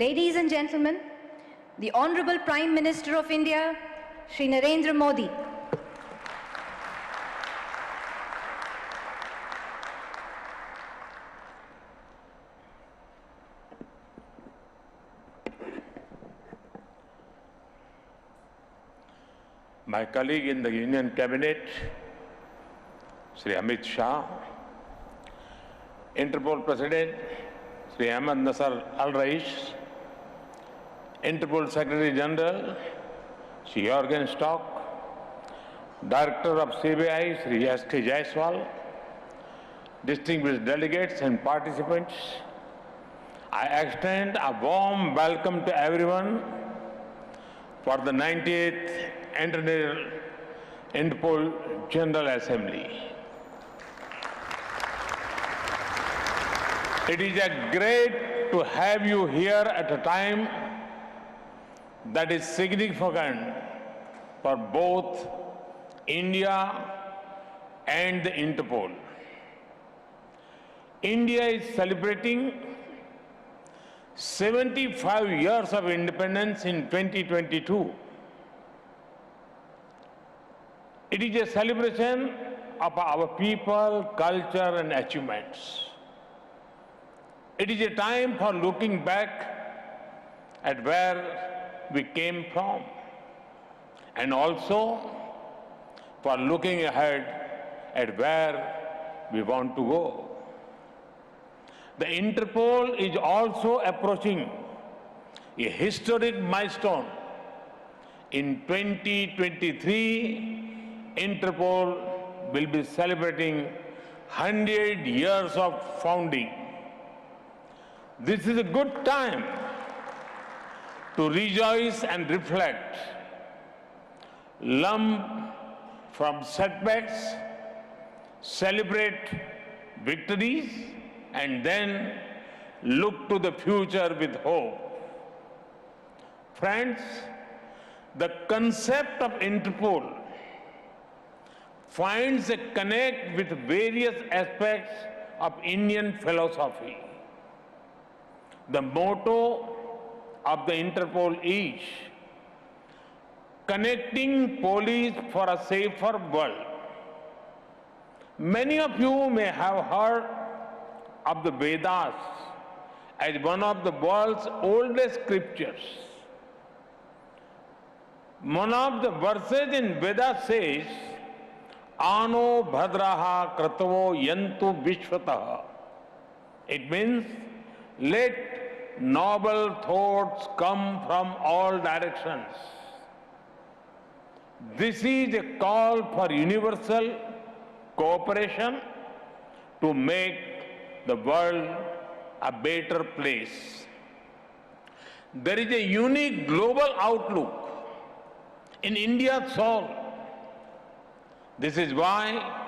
Ladies and gentlemen, the Honorable Prime Minister of India, Shri Narendra Modi. My colleague in the Union Cabinet, Shri Amit Shah, Interpol President, Shri Ahmed Nasser Al-Rais, Interpol Secretary General, Shri Jorgen Stock, Director of CBI, Shri S.K. Jaiswal, distinguished delegates and participants, I extend a warm welcome to everyone for the 98th Interpol General Assembly. It is great to have you here at a time that is significant for both India and the Interpol. India is celebrating 75 years of independence in 2022. It is a celebration of our people, culture, and achievements. It is a time for looking back at where we came from and also for looking ahead at where we want to go. The Interpol is also approaching a historic milestone. In 2023, Interpol will be celebrating 100 years of founding. This is a good time to rejoice and reflect, learn from setbacks, celebrate victories, and then look to the future with hope. Friends, the concept of Interpol finds a connect with various aspects of Indian philosophy. The motto of the Interpol is connecting police for a safer world. Many of you may have heard of the Vedas as one of the world's oldest scriptures. One of the verses in Vedas says, Ano bhadraha kratavo yantu vishwataha. It means, let noble thoughts come from all directions. This is a call for universal cooperation to make the world a better place. There is a unique global outlook in India's soul. This is why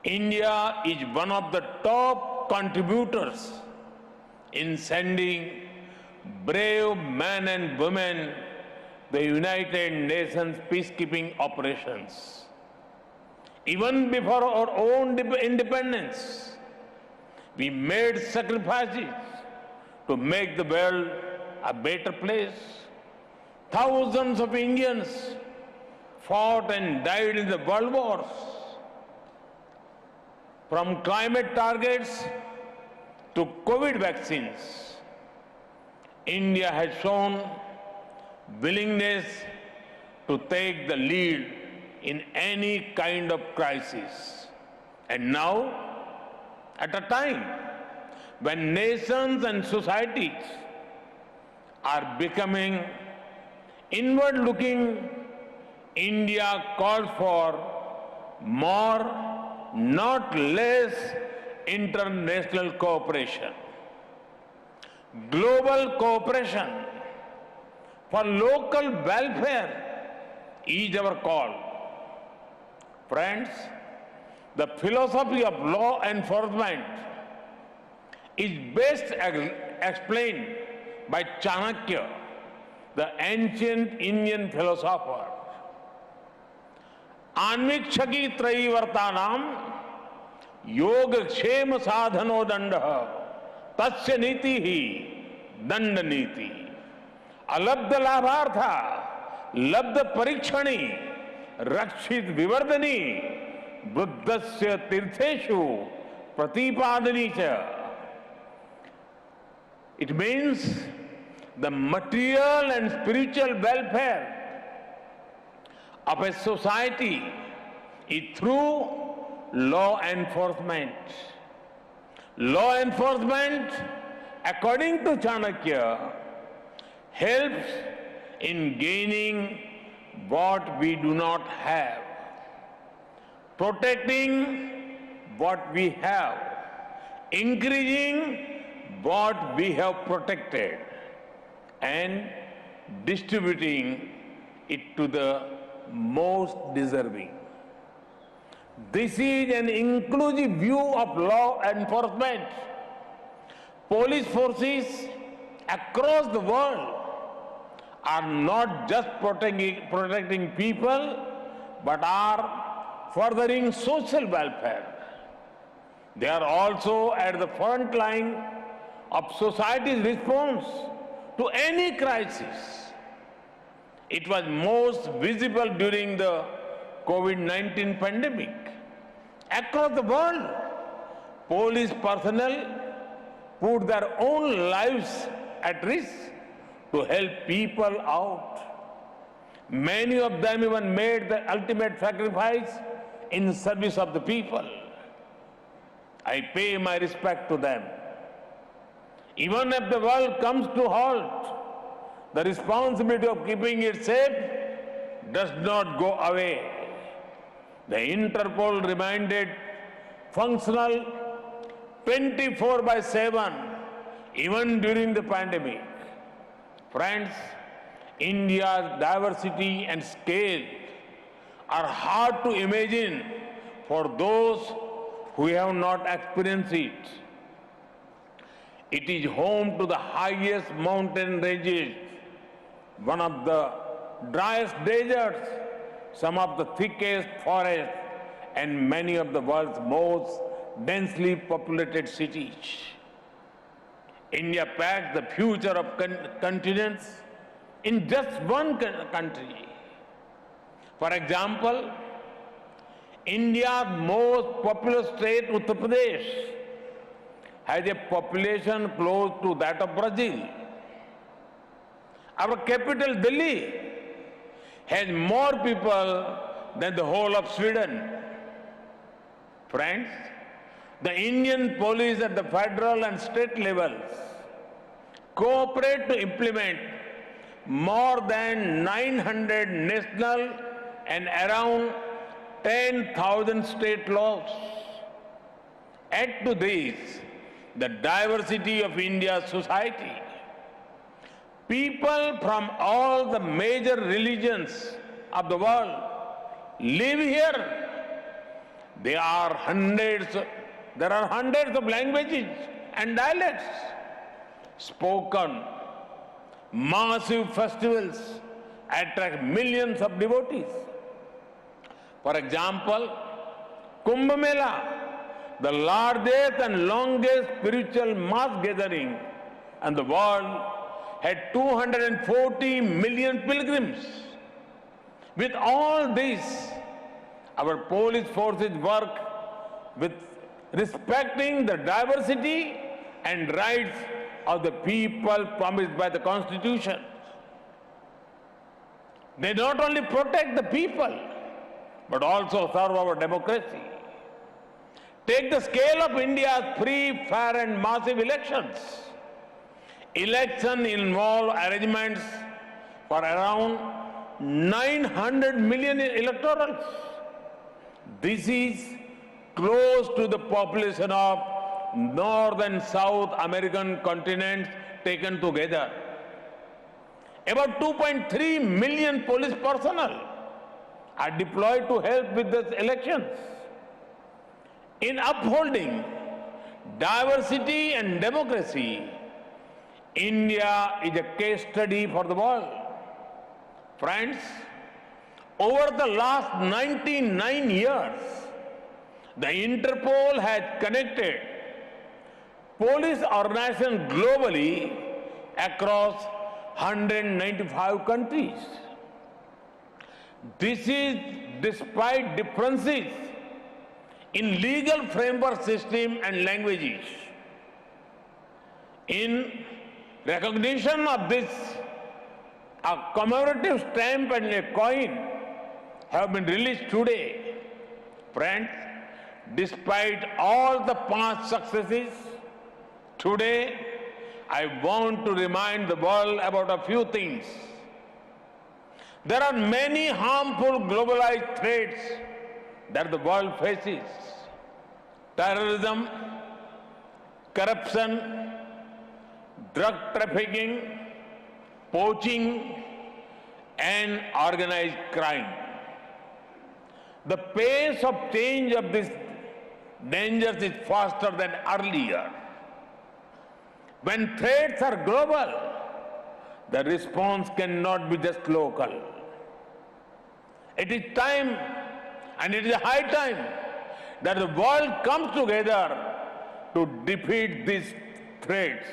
India is one of the top contributors in sending brave men and women the United Nations peacekeeping operations. Even before our own independence, we made sacrifices to make the world a better place. Thousands of Indians fought and died in the world wars. From climate targets to COVID vaccines, India has shown willingness to take the lead in any kind of crisis. And now, at a time when nations and societies are becoming inward-looking, India calls for more, not less, international cooperation. Global cooperation for local welfare is our call. Friends, the philosophy of law enforcement is best explained by Chanakya, the ancient Indian philosopher. Anvikshaki traivartanam योग क्षेम साधनो दंड तस्य नीति ही दंड नीति, अलब्ध लाभार्था लब्ध परीक्षणी रक्षित विवर्धनी बुद्धस्य तीर्थेषु प्रतिपादनी च. It means the material and spiritual welfare of a society is through law enforcement. Law enforcement, according to Chanakya, helps in gaining what we do not have, protecting what we have, increasing what we have protected, and distributing it to the most deserving. This is an inclusive view of law enforcement. Police forces across the world are not just protecting people, but are furthering social welfare. They are also at the front line of society's response to any crisis. It was most visible during the COVID-19 pandemic. Across the world, police personnel put their own lives at risk to help people out. Many of them even made the ultimate sacrifice in service of the people. I pay my respect to them. Even if the world comes to halt, the responsibility of keeping it safe does not go away. The Interpol remained functional 24/7, even during the pandemic. Friends, India's diversity and scale are hard to imagine for those who have not experienced it. It is home to the highest mountain ranges, one of the driest deserts, some of the thickest forests, and many of the world's most densely populated cities. India packs the future of continents in just one country. For example, India's most populous state, Uttar Pradesh, has a population close to that of Brazil. Our capital, Delhi, has more people than the whole of Sweden. Friends, the Indian police at the federal and state levels cooperate to implement more than 900 national and around 10,000 state laws. Add to this the diversity of India's society. People from all the major religions of the world live here. There are hundreds of languages and dialects spoken. Massive festivals attract millions of devotees. For example, Kumbh Mela, the largest and longest spiritual mass gathering in the world, had 240 million pilgrims. With all this, our police forces work with respecting the diversity and rights of the people promised by the Constitution. They not only protect the people, but also serve our democracy. Take the scale of India's free, fair and massive elections. Elections involve arrangements for around 900 million electorals. This is close to the population of North and South American continents taken together. About 2.3 million police personnel are deployed to help with the elections. In upholding diversity and democracy, India is a case study for the world. Friends, over the last 99 years, the Interpol has connected police organizations globally across 195 countries. This is despite differences in legal framework system and languages. In recognition of this, a commemorative stamp and a coin have been released today. Friends, despite all the past successes, today I want to remind the world about a few things. There are many harmful globalized threats that the world faces. Terrorism, corruption, drug trafficking, poaching, and organized crime. The pace of change of these dangers is faster than earlier. When threats are global, the response cannot be just local. It is time, and it is high time, that the world comes together to defeat these threats.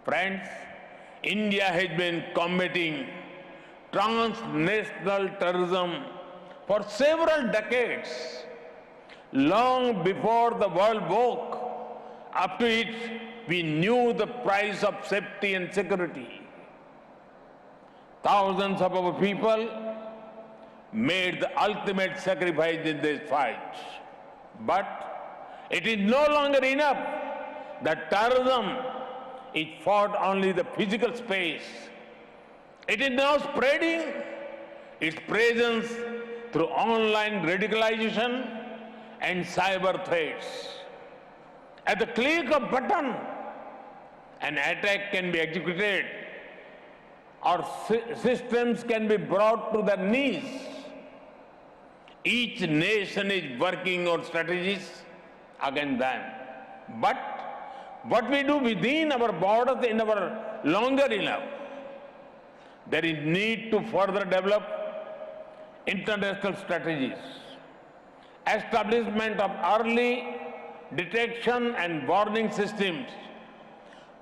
Friends, India has been combating transnational terrorism for several decades. Long before the world woke up to it, we knew the price of safety and security. Thousands of our people made the ultimate sacrifice in this fight. But it is no longer enough that terrorism is fought only the physical space. It is now spreading its presence through online radicalization and cyber threats. At the click of a button, an attack can be executed or systems can be brought to their knees. Each nation is working on strategies against them. But what we do within our borders in our longer enough, there is need to further develop international strategies. Establishment of early detection and warning systems,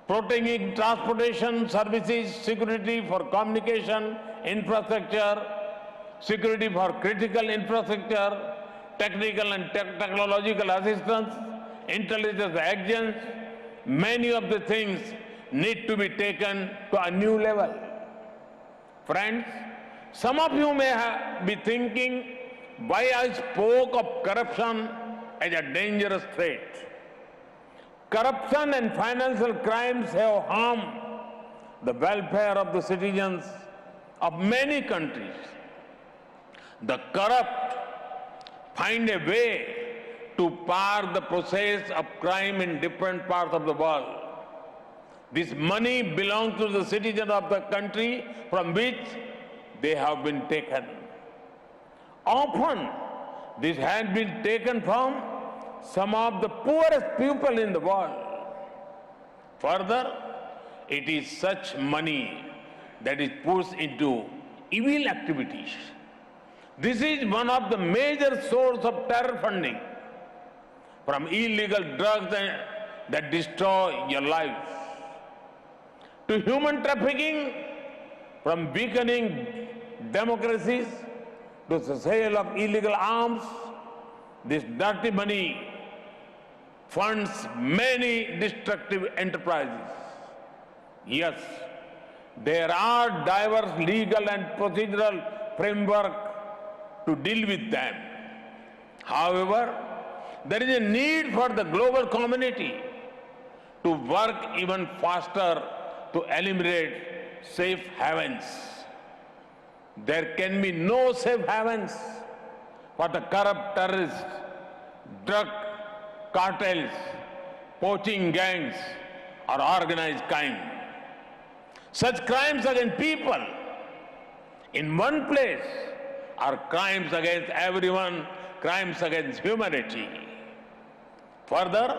protecting transportation services, security for communication infrastructure, security for critical infrastructure, technical and technological assistance, intelligence agents, many of the things need to be taken to a new level. Friends, some of you may be thinking why I spoke of corruption as a dangerous threat. Corruption and financial crimes have harmed the welfare of the citizens of many countries. The corrupt find a way to park the process of crime in different parts of the world. This money belongs to the citizens of the country from which they have been taken. Often, this has been taken from some of the poorest people in the world. Further, it is such money that is pushed into evil activities. This is one of the major sources of terror funding, from illegal drugs that destroy your life, to human trafficking, from weakening democracies to the sale of illegal arms. This dirty money funds many destructive enterprises. Yes, there are diverse legal and procedural framework to deal with them. However, there is a need for the global community to work even faster to eliminate safe havens. There can be no safe havens for the corrupt terrorists, drug cartels, poaching gangs, or organized crime. Such crimes against people in one place are crimes against everyone, crimes against humanity. Further,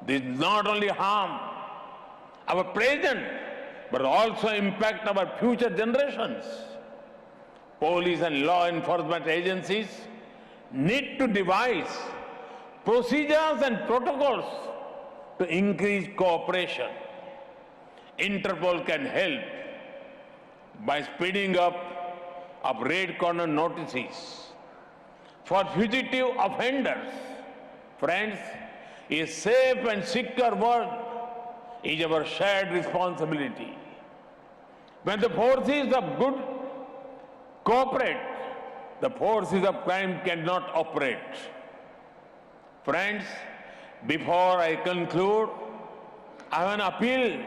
this not only harm our present, but also impact our future generations. Police and law enforcement agencies need to devise procedures and protocols to increase cooperation. Interpol can help by speeding up of red corner notices for fugitive offenders. Friends, a safe and secure world is our shared responsibility. When the forces of good cooperate, the forces of crime cannot operate. Friends, before I conclude, I have an appeal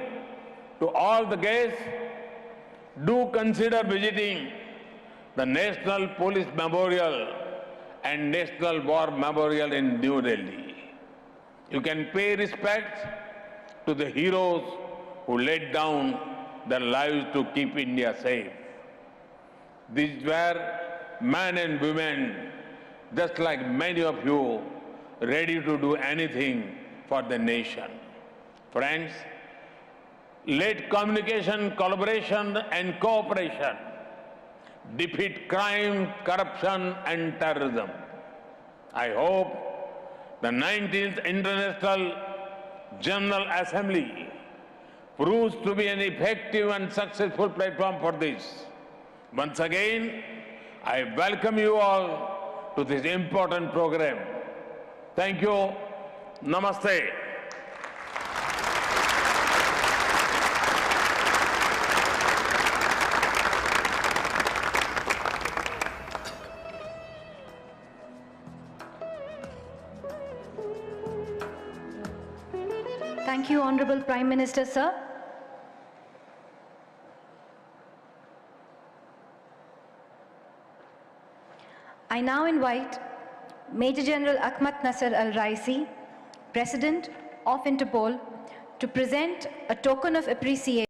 to all the guests. Do consider visiting the National Police Memorial and National War Memorial in New Delhi. You can pay respect to the heroes who laid down their lives to keep India safe. These were men and women, just like many of you, ready to do anything for the nation. Friends, let communication, collaboration and cooperation defeat crime, corruption and terrorism. I hope the 19th International General Assembly proves to be an effective and successful platform for this. Once again, I welcome you all to this important program. Thank you. Namaste. Thank you, Honorable Prime Minister, sir. I now invite Major General Akhmat Nasser Al-Raisi, President of Interpol, to present a token of appreciation